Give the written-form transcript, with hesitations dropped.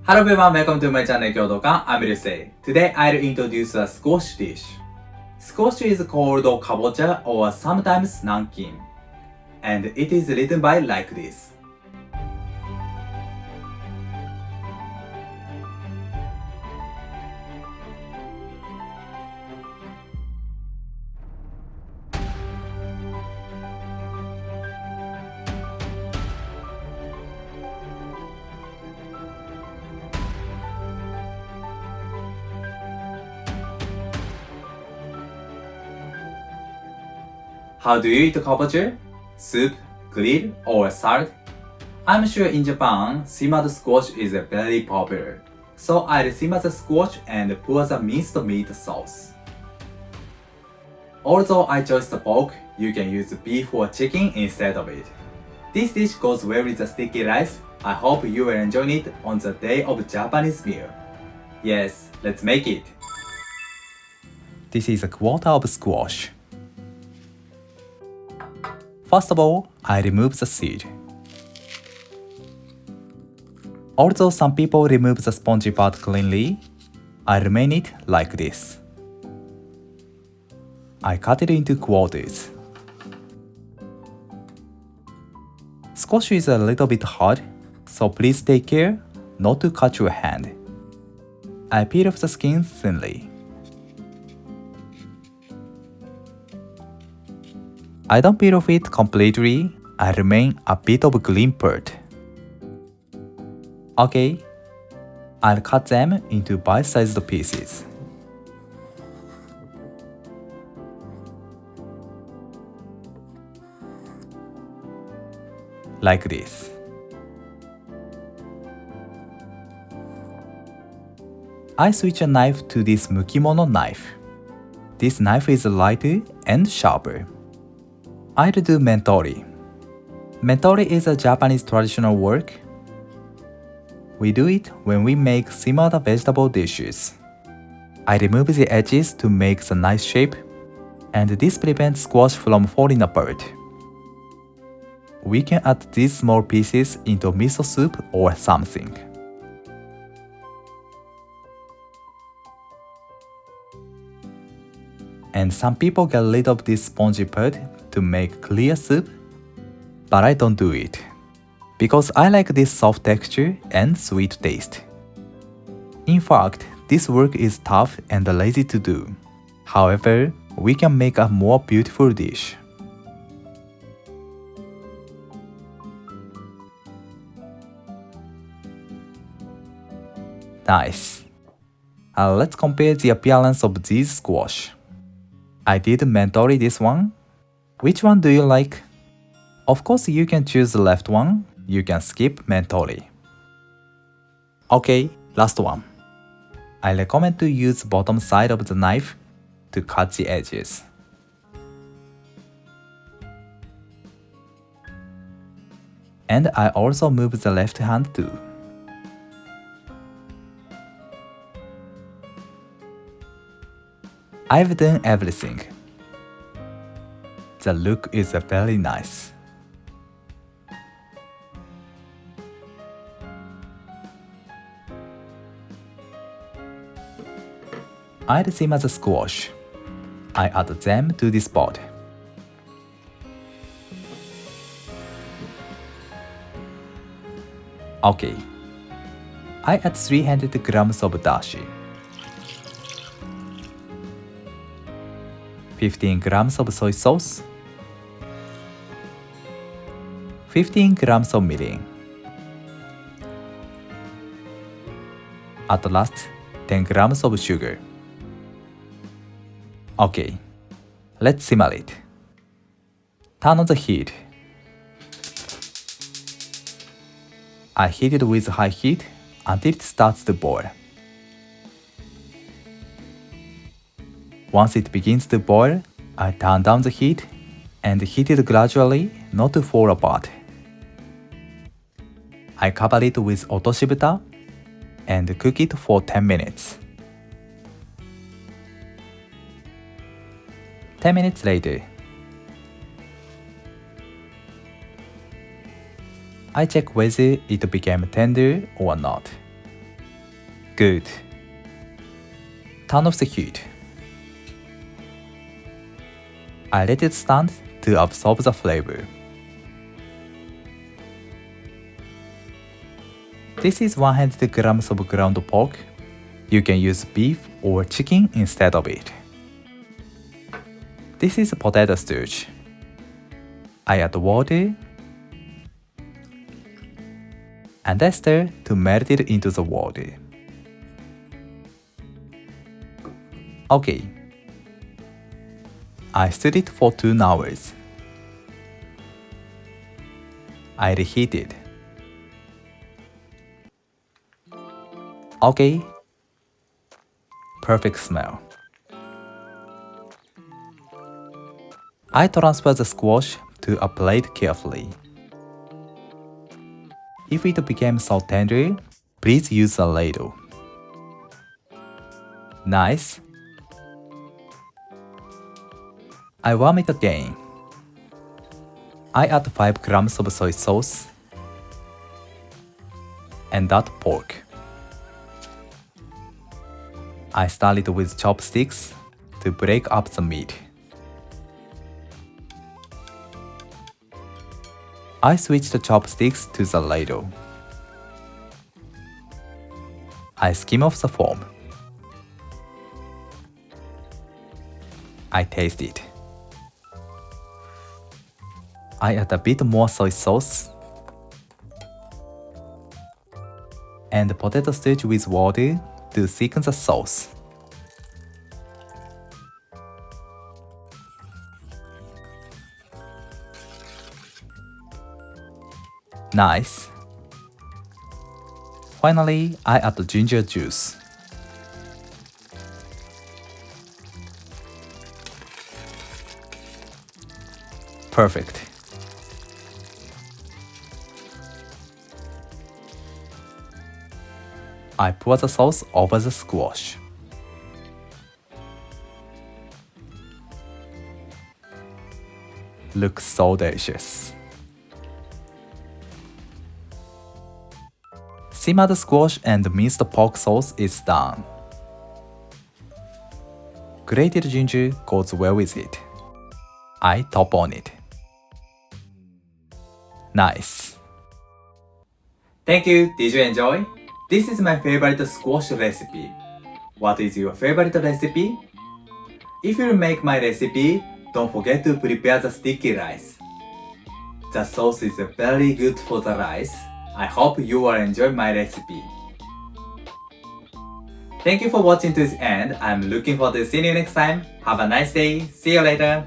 Hello everyone, welcome to my channel 郷土館 I'm Ryusei. Today I'll introduce a squash dish. Squash is called kabocha or sometimes nankin. And it is written by like this. How do you eat kabocha? Soup, grill, or salad? I'm sure in Japan, simmered squash is very popular. So I'll simmer the squash and pour the minced meat sauce. Although I chose the pork, you can use beef or chicken instead of it. This dish goes well with the sticky rice. I hope you will enjoy it on the day of Japanese meal. Yes, let's make it. This is a quarter of squash. First of all, I remove the seed. Although some people remove the spongy part cleanly, I remain it like this. I cut it into quarters. Squash is a little bit hard, so please take care not to cut your hand. I peel off the skin thinly. I don't peel off it completely, I remain a bit of green part. Okay, I'll cut them into bite-sized pieces. Like this. I switch a knife to this mukimono knife. This knife is lighter and sharper. I'll do mentori. Mentori is a Japanese traditional work. We do it when we make simmered vegetable dishes. I remove the edges to make the nice shape, and this prevents squash from falling apart. We can add these small pieces into miso soup or something. And some people get rid of this spongy part to make clear soup, but I don't do it, because I like this soft texture and sweet taste. In fact, this work is tough and lazy to do. However, we can make a more beautiful dish. Nice. Let's compare the appearance of these squash. I did mentori this one. Which one do you like? Of course, you can choose the left one. You can skip mentori. Okay, last one. I recommend to use bottom side of the knife to cut the edges. And I also move the left hand too. I've done everything. The look is very nice. I'll simmer the squash. I add them to this pot. Okay. I add 300 grams of dashi. 15 grams of soy sauce. 15 grams of mirin. At last, 10 grams of sugar. Okay, let's simmer it. Turn on the heat. I heat it with high heat until it starts to boil. Once it begins to boil, I turn down the heat and heat it gradually not to fall apart. I cover it with otoshibuta and cook it for 10 minutes. 10 minutes later, I check whether it became tender or not. Good. Turn off the heat. I let it stand to absorb the flavor. This is 100 grams of ground pork. You can use beef or chicken instead of it. This is potato starch. I add water and I stir to melt it into the water. Okay. I stir it for 2 hours. I reheat it. Okay. Perfect smell. I transfer the squash to a plate carefully. If it became so tender, please use a ladle. Nice. I warm it again. I add 5 grams of soy sauce and add pork. I stir it with chopsticks to break up the meat. I switch the chopsticks to the ladle. I skim off the foam. I taste it. I add a bit more soy sauce and potato starch with water to thicken the sauce. Nice. Finally, I add ginger juice. Perfect. I pour the sauce over the squash. Looks so delicious. Simmered squash and minced pork sauce is done. Grated ginger goes well with it. I top on it. Nice. Thank you. Did you enjoy? This is my favorite squash recipe. What is your favorite recipe? If you make my recipe, don't forget to prepare the sticky rice. The sauce is very good for the rice. I hope you will enjoy my recipe. Thank you for watching to this end. I'm looking forward to seeing you next time. Have a nice day. See you later.